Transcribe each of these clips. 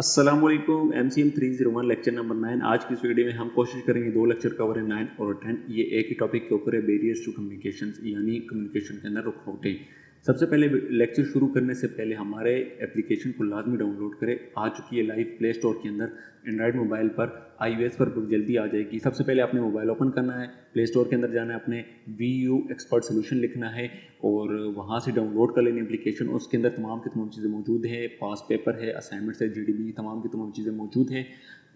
अस्सलाम वालेकुम MCM 301 lecture number 9। आज की इस वीडियो में हम कोशिश करेंगे दो लेक्चर कवर है 9 और 10। ये एक ही टॉपिक के ऊपर है, बैरियर्स टू कम्युनिकेशन, यानी कम्युनिकेशन के अंदर रुकावटें। सबसे पहले लेक्चर शुरू करने से पहले हमारे एप्लीकेशन को लाजमी डाउनलोड करें। आ चुकी है लाइव प्ले स्टोर के अंदर, एंड्रॉयड मोबाइल पर, iOS पर जल्दी आ जाएगी। सबसे पहले आपने मोबाइल ओपन करना है, प्ले स्टोर के अंदर जाना है, अपने VU एक्सपर्ट सोल्यूशन लिखना है और वहाँ से डाउनलोड कर लेनी एप्लीकेशन। उसके अंदर तमाम की तमाम चीज़ें मौजूद हैं, पास पेपर है, असाइनमेंट्स है, GDB, तमाम की तमाम चीज़ें मौजूद हैं।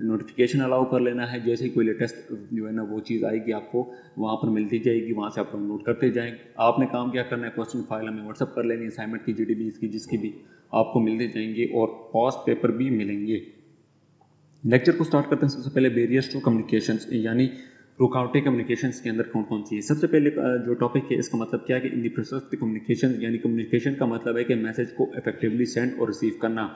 नोटिफिकेशन अलाउ कर लेना है, जैसे ही कोई लेटेस्ट जो है ना वो चीज़ आएगी आपको वहाँ पर मिलती जाएगी, वहाँ से आप डाउनलोड करते जाएंगे। आपने काम क्या करना है, क्वेश्चन फाइल हमें व्हाट्सअप कर लेनी है, असाइनमेंट की, GDB की, जिसकी भी आपको मिलते जाएंगे और पास पेपर भी मिलेंगे। लेक्चर को स्टार्ट करते हैं। सबसे पहले बैरियर्स टू कम्युनिकेशंस, यानी रुकावटें कम्युनिकेशंस के अंदर कौन कौन सी है। सबसे पहले जो टॉपिक है इसका मतलब क्या है कि in the process of communication, यानी कम्युनिकेशन का मतलब है कि मैसेज को इफेक्टिवली सेंड और रिसीव करना।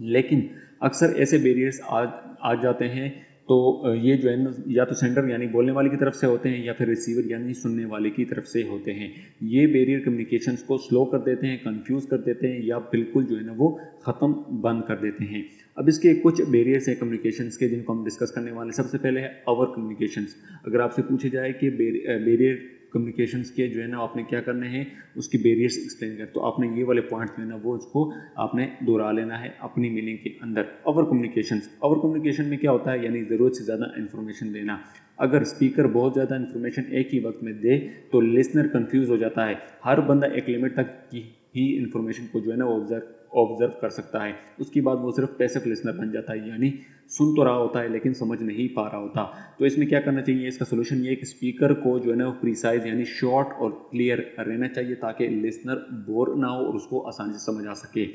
लेकिन अक्सर ऐसे बैरियर्स आ जाते हैं, तो ये जो है ना या तो सेंडर यानी बोलने वाले की तरफ से होते हैं या फिर रिसीवर यानी सुनने वाले की तरफ से होते हैं। ये बैरियर कम्युनिकेशंस को स्लो कर देते हैं, कंफ्यूज कर देते हैं या बिल्कुल जो है ना वो ख़त्म बंद कर देते हैं। अब इसके कुछ बैरियर्स हैं कम्युनिकेशंस के, जिनको हम डिस्कस करने वाले हैं। सबसे पहले है आवर कम्युनिकेशंस। अगर आपसे पूछे जाए कि बैरियर कम्युनिकेशंस के जो है ना आपने क्या करने हैं, उसकी बैरियर्स एक्सप्लेन कर, तो आपने ये वाले पॉइंट्स जो है ना वो उसको आपने दोहरा लेना है अपनी मीनिंग के अंदर। ओवर कम्युनिकेशन में क्या होता है, यानी ज़रूरत से ज़्यादा इन्फॉर्मेशन देना। अगर स्पीकर बहुत ज़्यादा इन्फॉर्मेशन एक ही वक्त में दे तो लिसनर कंफ्यूज हो जाता है। हर बंदा एक लिमिट तक की ही इन्फॉर्मेशन को जो है ना ऑब्जर्व कर सकता है, उसके बाद वो सिर्फ पैसिव लिसनर बन जाता है, यानी सुन तो रहा होता है लेकिन समझ नहीं पा रहा होता। तो इसमें क्या करना चाहिए, इसका सोल्यूशन ये है कि स्पीकर को जो है ना प्रिसाइज यानी शॉर्ट और क्लियर रहना चाहिए, ताकि लिसनर बोर ना हो और उसको आसानी से समझ आ सके।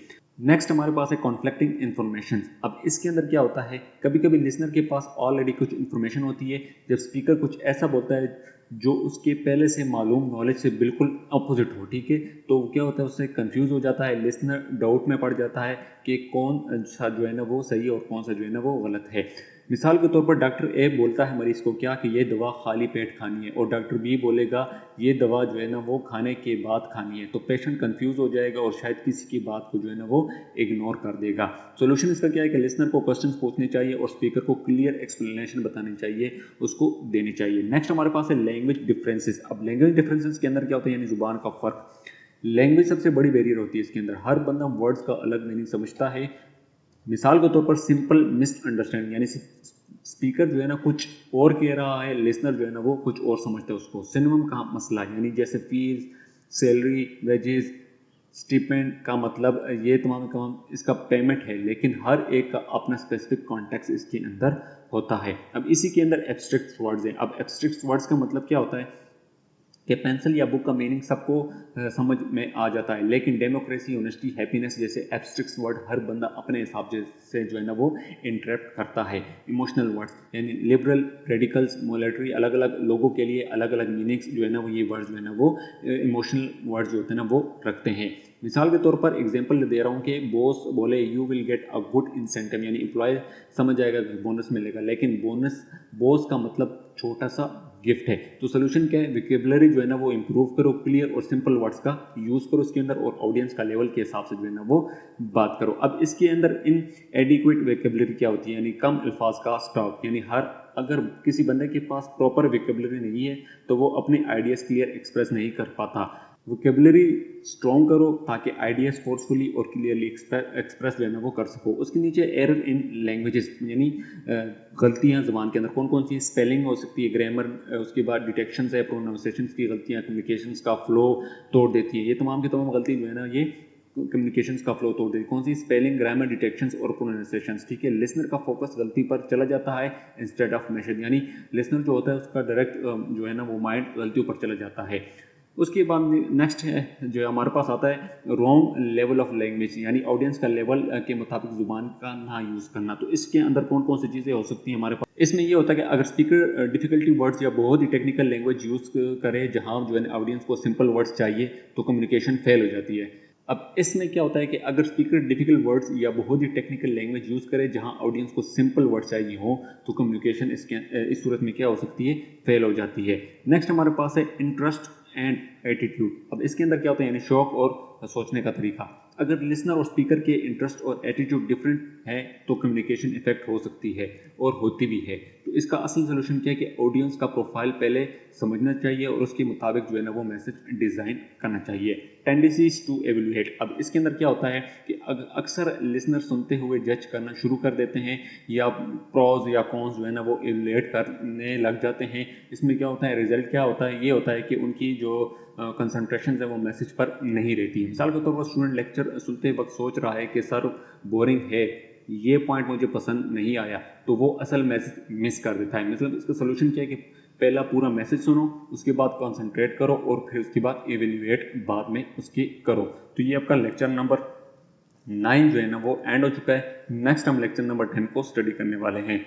नेक्स्ट हमारे पास है कॉन्फ्लिक्टिंग इन्फॉर्मेशन। अब इसके अंदर क्या होता है, कभी कभी लिसनर के पास ऑलरेडी कुछ इन्फॉर्मेशन होती है, जब स्पीकर कुछ ऐसा बोलता है जो उसके पहले से मालूम नॉलेज से बिल्कुल अपोजिट हो, ठीक है, तो क्या होता है, उससे कंफ्यूज हो जाता है, लिसनर डाउट में पड़ जाता है कि कौन सा जो है ना वो सही है और कौन सा जो है ना वो गलत है। मिसाल के तौर पर डॉक्टर ए बोलता है मरीज को क्या कि ये दवा खाली पेट खानी है, और डॉक्टर बी बोलेगा ये दवा जो है ना वो खाने के बाद खानी है, तो पेशेंट कंफ्यूज हो जाएगा और शायद किसी की बात को जो है ना वो इग्नोर कर देगा। सोल्यूशन इसका क्या है कि लिसनर को क्वेश्चंस पूछने चाहिए और स्पीकर को क्लियर एक्सप्लेनेशन बतानी चाहिए, उसको देनी चाहिए। नेक्स्ट हमारे पास है लैंग्वेज डिफरेंसेस। अब लैंग्वेज डिफरेंसेस के अंदर क्या होता है, यानी जुबान का फर्क। लैंग्वेज सबसे बड़ी बैरियर होती है इसके अंदर, हर बंदा वर्ड्स का अलग मीनिंग समझता है। मिसाल के तौर पर सिंपल मिसअंडरस्टैंडिंग, यानी स्पीकर जो है ना कुछ और कह रहा है, लिसनर जो है ना वो कुछ और समझता है उसको। सिनोनिम का मसला, यानी जैसे फीस, सैलरी, वेजेस, स्टिपेंड का मतलब ये तमाम इसका पेमेंट है, लेकिन हर एक का अपना स्पेसिफिक कॉन्टेक्स्ट इसके अंदर होता है। अब इसी के अंदर एब्स्ट्रैक्ट वर्ड्स हैं। अब एब्स्ट्रैक्ट वर्ड्स का मतलब क्या होता है कि पेंसिल या बुक का मीनिंग सबको समझ में आ जाता है, लेकिन डेमोक्रेसी, ऑनेस्टी, हैप्पीनेस जैसे एब्स्ट्रैक्ट वर्ड हर बंदा अपने हिसाब से जो है ना वो इंटरप्ट करता है। इमोशनल वर्ड्स यानी लिबरल, रेडिकल्स, मोलेटरी, अलग अलग लोगों के लिए अलग अलग मीनिंग्स जो है ना वो ये वर्ड्स जो है ना वो इमोशनल वर्ड्स जो होते हैं ना वो रखते हैं। मिसाल के तौर पर एग्जांपल दे रहा हूँ कि बॉस बोले you will get a good incentive, यानी एम्प्लॉय समझ जाएगा कि बोनस मिलेगा, लेकिन बोनस बॉस का मतलब छोटा सा गिफ्ट है। तो सोल्यूशन क्या है, विकेबलरी जो है ना वो इंप्रूव करो, क्लियर और सिंपल वर्ड्स का यूज करो उसके अंदर, और ऑडियंस का लेवल के हिसाब से जो है ना वो बात करो। अब इसके अंदर इन एडिक्वेट विकेबलरी क्या होती है, यानी कम अल्फाज का स्टॉक, यानी अगर किसी बंदे के पास प्रॉपर विकेबलरी नहीं है तो वो अपने आइडियाज क्लियर एक्सप्रेस नहीं कर पाता। वोकेबलरी स्ट्रॉन्ग करो ताकि आइडियाज फोर्सफुली और क्लियरली एक्सप्रेस जो है ना वो कर सको। उसके नीचे एरर इन लैंग्वेजेस, यानी गलतियां ज़बान के अंदर कौन कौन सी, स्पेलिंग हो सकती है, ग्रामर, उसके बाद डिटेक्शन है, प्रोनाउंसिएशन की गलतियां कम्युनिकेशन का फ्लो तोड़ देती है। ये तमाम की तमाम गलती जो है ना ये कम्युनिकेशन का फ्लो तोड़ देती है। कौन सी, स्पेलिंग, ग्रामर, डिटेक्शंस और प्रोनाउंसिएशन, ठीक है। लिसनर का फोकस गलती पर चला जाता है इंस्टेड ऑफ मैसेज, यानी लिसनर जो होता है उसका डायरेक्ट जो है ना वो माइंड गलतियों पर चला जाता है। उसके बाद नेक्स्ट है जो हमारे पास आता है रॉन्ग लेवल ऑफ लैंग्वेज, यानी ऑडियंस का लेवल के मुताबिक जुबान का ना यूज़ करना। तो इसके अंदर कौन कौन सी चीज़ें हो सकती हैं हमारे पास, इसमें ये होता है कि अगर स्पीकर डिफिकल्टी वर्ड्स या बहुत ही टेक्निकल लैंग्वेज यूज़ करे जहां जो है ऑडियंस को सिंपल वर्ड्स चाहिए, तो कम्युनिकेशन फेल हो जाती है। अब इसमें क्या होता है कि अगर स्पीकर डिफिकल्ट वर्ड्स या बहुत ही टेक्निकल लैंग्वेज यूज़ करे जहां ऑडियंस को सिंपल वर्ड चाहिए हो, तो कम्युनिकेशन इस सूरत में क्या हो सकती है, फेल हो जाती है। नेक्स्ट हमारे पास है इंटरेस्ट एंड एटीट्यूड। अब इसके अंदर क्या होता है, यानी शौक और सोचने का तरीका। अगर लिसनर और स्पीकर के इंटरेस्ट और एटीट्यूड डिफरेंट है तो कम्युनिकेशन इफेक्ट हो सकती है और होती भी है। तो इसका असल सोल्यूशन क्या है कि ऑडियंस का प्रोफाइल पहले समझना चाहिए और उसके मुताबिक जो है ना वो मैसेज डिज़ाइन करना चाहिए। टेंडेंसीज टू एवेल्युएट, अब इसके अंदर क्या होता है कि अक्सर लिसनर सुनते हुए जज करना शुरू कर देते हैं या प्रोज या कॉन्स जो है ना वो एवेल्युएट करने लग जाते हैं। इसमें क्या होता है, रिजल्ट क्या होता है, ये होता है कि उनकी जो कंसंट्रेशन है वो मैसेज पर नहीं रहती है। मिसाल के तौर पर स्टूडेंट लेक्चर सुनते वक्त सोच रहा है कि सर बोरिंग है, ये पॉइंट मुझे पसंद नहीं आया, तो वो असल मैसेज मिस कर देता है। मतलब इसका सोल्यूशन क्या है कि पहला पूरा मैसेज सुनो, उसके बाद कंसंट्रेट करो और फिर उसके बाद एवेल्युएट बाद में उसकी करो। तो ये आपका लेक्चर नंबर 9 जो है ना वो एंड हो चुका है। नेक्स्ट हम लेक्चर नंबर 10 को स्टडी करने वाले हैं।